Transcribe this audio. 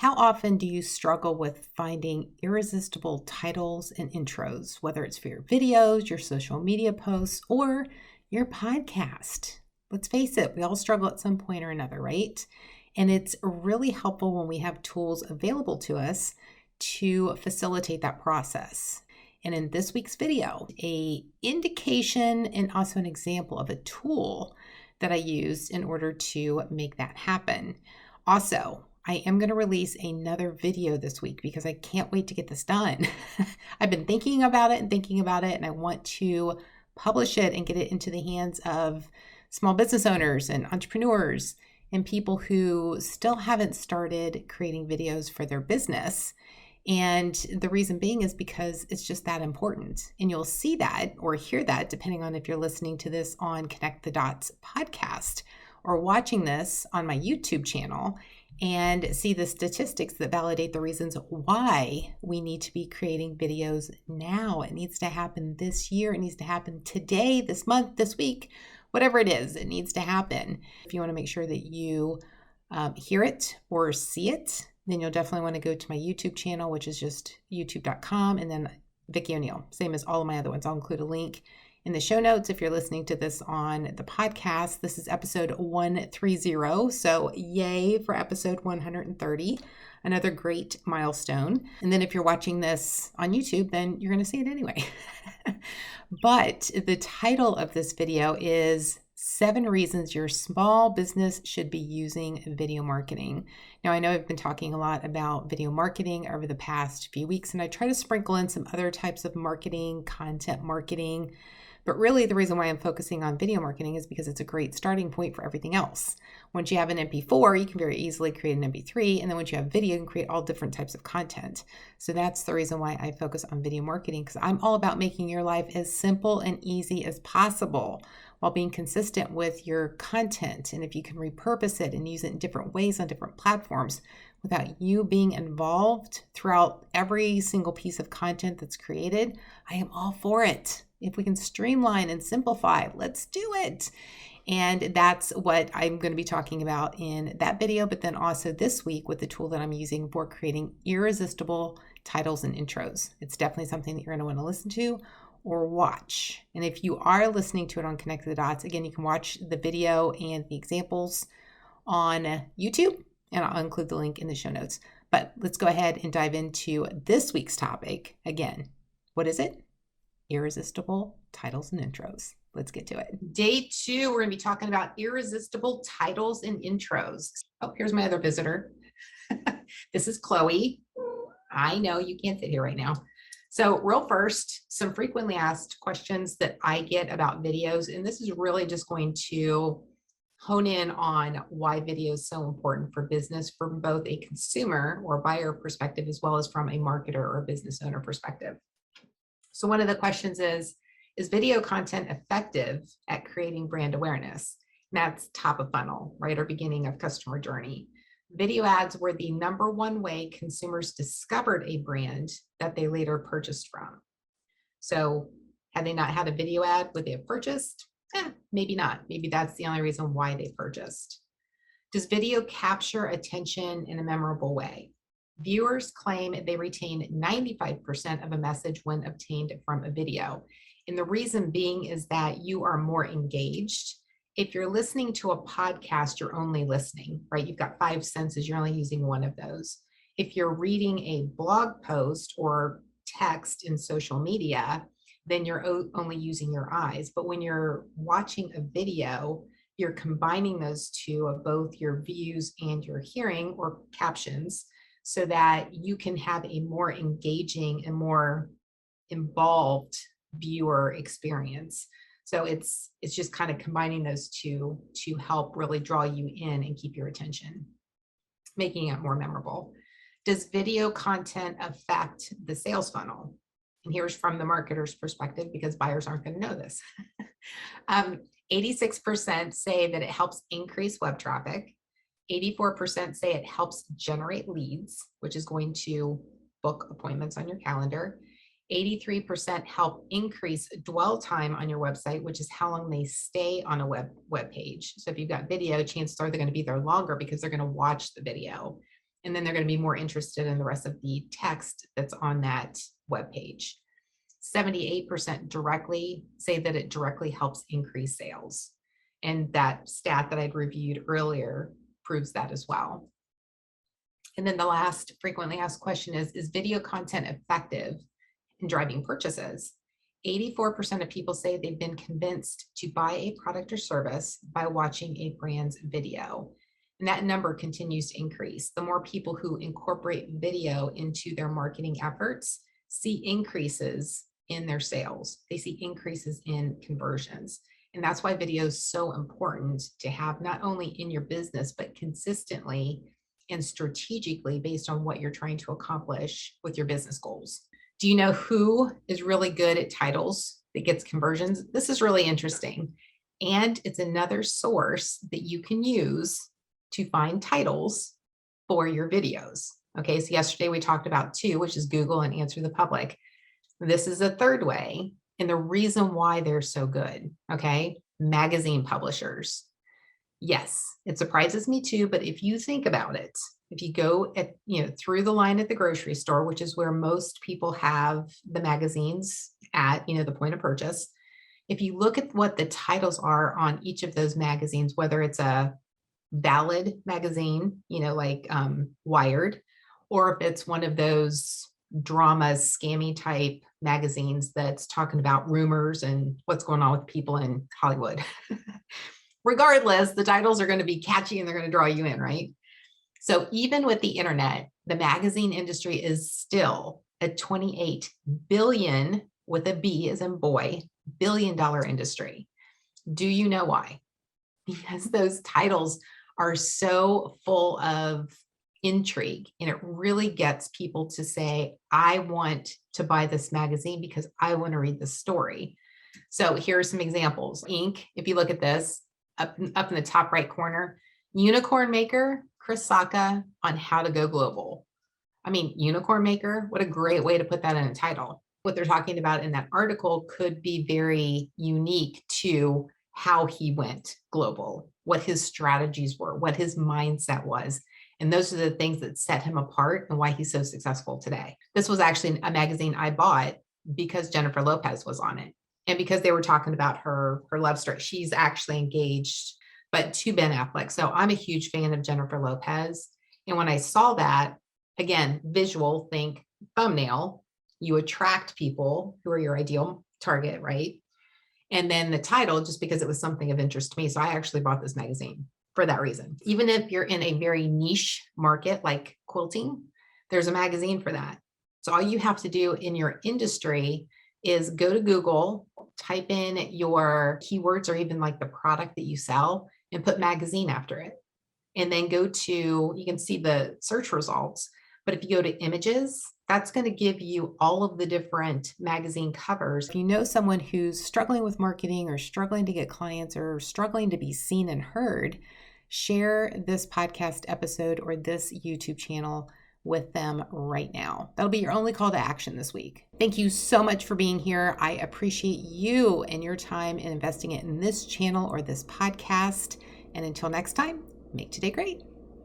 How often do you struggle with finding irresistible titles and intros, whether it's for your videos, your social media posts, or your podcast? Let's face it, we all struggle at some point or another, right? And it's really helpful when we have tools available to us to facilitate that process. And in this week's video, an indication and also an example of a tool that I used in order to make that happen. Also, I am going to release another video this week because I can't wait to get this done. I've been thinking about it, and I want to publish it and get it into the hands of small business owners and entrepreneurs and people who still haven't started creating videos for their business. And the reason being is because it's just that important. And you'll see that or hear that depending on if you're listening to this on Connect the Dots podcast or watching this on my YouTube channel and see the statistics that validate the reasons why we need to be creating videos now. It needs to happen this year. It needs to happen today, this month, this week, whatever it is, it needs to happen. If you want to make sure that you hear it or see it, then you'll definitely want to go to my YouTube channel, which is just youtube.com, and then Vicki O'Neill, same as all of my other ones. I'll include a link in the show notes if you're listening to this on the podcast. This is episode 130, so yay for episode 130, another great milestone. And then if you're watching this on YouTube, then you're going to see it anyway. But the title of this video is 7 reasons your small business should be using video marketing. Now, I know I've been talking a lot about video marketing over the past few weeks, and I try to sprinkle in some other types of marketing, content marketing. But really, the reason why I'm focusing on video marketing is because it's a great starting point for everything else. Once you have an MP4, you can very easily create an MP3. And then once you have video, you can create all different types of content. So that's the reason why I focus on video marketing, because I'm all about making your life as simple and easy as possible while being consistent with your content. And if you can repurpose it and use it in different ways on different platforms without you being involved throughout every single piece of content that's created, I am all for it. If we can streamline and simplify, let's do it. And that's what I'm going to be talking about in that video, but then also this week with the tool that I'm using for creating irresistible titles and intros. It's definitely something that you're going to want to listen to or watch. And if you are listening to it on Connect the Dots, again, you can watch the video and the examples on YouTube, and I'll include the link in the show notes. But let's go ahead and dive into this week's topic. Again, what is it? Irresistible titles and intros. Let's get to it. Day 2, we're going to be talking about irresistible titles and intros. Oh, here's my other visitor. This is Chloe. I know you can't sit here right now. So real first, some frequently asked questions that I get about videos, and this is really just going to hone in on why video is so important for business from both a consumer or buyer perspective as well as from a marketer or business owner perspective. So one of the questions is video content effective at creating brand awareness? And that's top of funnel, right, or beginning of customer journey. Video ads were the number one way consumers discovered a brand that they later purchased from. So had they not had a video ad, would they have purchased? Maybe not. Maybe that's the only reason why they purchased. Does video capture attention in a memorable way? Viewers claim they retain 95% of a message when obtained from a video. And the reason being is that you are more engaged. If you're listening to a podcast, you're only listening, right? You've got 5 senses, you're only using one of those. If you're reading a blog post or text in social media, then you're only using your eyes. But when you're watching a video, you're combining those two of both your views and your hearing or captions, so that you can have a more engaging and more involved viewer experience. So it's just kind of combining those two to help really draw you in and keep your attention, making it more memorable. Does video content affect the sales funnel? And here's from the marketer's perspective, because buyers aren't going to know this. 86% say that it helps increase web traffic. 84% say it helps generate leads, which is going to book appointments on your calendar. 83% help increase dwell time on your website, which is how long they stay on a web page. So if you've got video, chances are they're going to be there longer because they're going to watch the video. and then they're going to be more interested in the rest of the text that's on that web page. 78% directly say that it directly helps increase sales. And that stat that I'd reviewed earlier proves that as well. And then the last frequently asked question is video content effective in driving purchases? 84% of people say they've been convinced to buy a product or service by watching a brand's video. And that number continues to increase. The more people who incorporate video into their marketing efforts see increases in their sales. They see increases in conversions. And that's why video is so important to have not only in your business, but consistently and strategically based on what you're trying to accomplish with your business goals. Do you know who is really good at titles that gets conversions? This is really interesting. And it's another source that you can use to find titles for your videos. Okay, so yesterday we talked about two, which is Google and Answer the Public. This is a third way. And the reason why they're so good, okay, magazine publishers. Yes, it surprises me too, but if you think about it, if you go at, through the line at the grocery store, which is where most people have the magazines at, the point of purchase, if you look at what the titles are on each of those magazines, whether it's a valid magazine, like Wired, or if it's one of those dramas, scammy type magazines that's talking about rumors and what's going on with people in Hollywood. Regardless, the titles are going to be catchy and they're going to draw you in, right? So even with the internet, the magazine industry is still a 28 billion, with a B as in boy, $1 billion industry. Do you know why? Because those titles are so full of intrigue, and it really gets people to say, I want to buy this magazine because I want to read the story. So here are some examples. Inc., if you look at this, up in the top right corner, unicorn maker, Chris Sacca on how to go global. I mean, unicorn maker, what a great way to put that in a title. What they're talking about in that article could be very unique to how he went global, what his strategies were, what his mindset was. And those are the things that set him apart and why he's so successful today. This was actually a magazine I bought because Jennifer Lopez was on it. And because they were talking about her love story. She's actually engaged, but to Ben Affleck. So I'm a huge fan of Jennifer Lopez. And when I saw that, again, visual, think thumbnail, you attract people who are your ideal target, right? And then the title, just because it was something of interest to me. So I actually bought this magazine for that reason. Even if you're in a very niche market like quilting, there's a magazine for that. So all you have to do in your industry is go to Google, type in your keywords or even like the product that you sell and put magazine after it. And then go to, you can see the search results, but if you go to images, that's going to give you all of the different magazine covers. If you know someone who's struggling with marketing or struggling to get clients or struggling to be seen and heard, share this podcast episode or this YouTube channel with them right now. That'll be your only call to action this week. Thank you so much for being here. I appreciate you and your time in investing it in this channel or this podcast. And until next time, make today great.